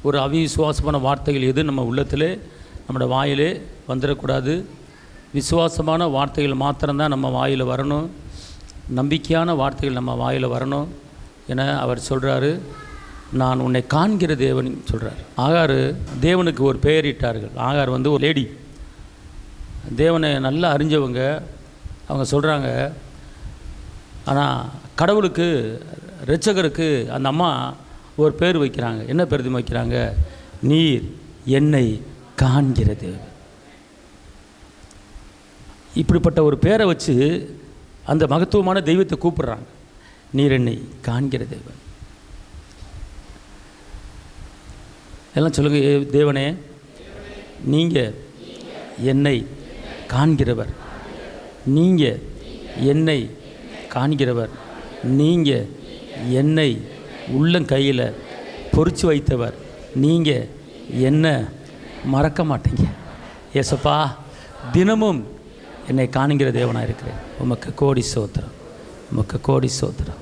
ஒரு அவிசுவாசமான வார்த்தைகள் எது நம்ம உள்ளத்திலே நம்மளோட வாயிலே வந்துடக்கூடாது. விசுவாசமான வார்த்தைகள் மாத்திரம்தான் நம்ம வாயில் வரணும். நம்பிக்கையான வார்த்தைகள் நம்ம வாயில் வரணும் என அவர் சொல்கிறாரு. நான் உன்னை காண்கிற தேவன் சொல்கிறார். ஆகார் தேவனுக்கு ஒரு பெயரிட்டார்கள். ஆகார் வந்து ஒரு லேடி, தேவனை நல்லா அறிஞ்சவங்க. அவங்க சொல்கிறாங்க, ஆனால் கடவுளுக்கு இரட்சகருக்கு அந்த அம்மா ஒரு பேர் வைக்கிறாங்க. என்ன பேர் வைக்கிறாங்க? நீர் என்னை காண்கிற தேவன். இப்படிப்பட்ட ஒரு பேரை வச்சு அந்த மகத்துவமான தெய்வத்தை கூப்பிடுறாங்க. நீர் என்னை காண்கிற தேவன். எல்லாம் சொல்லுங்கள், தேவனே நீங்கள் என்னை காண்கிறவர், நீங்கள் என்னை காண்கிறவர், நீங்கள் என்னை உள்ளங்கையில் பொறிச்சு வைத்தவர், நீங்கள் என்ன மறக்க மாட்டீங்க. ஏசப்பா, தினமும் என்னை காண்கிற தேவனாக இருக்கிறேன். உமக்கு கோடி சோத்திரம், உமக்கு கோடி சோத்திரம்.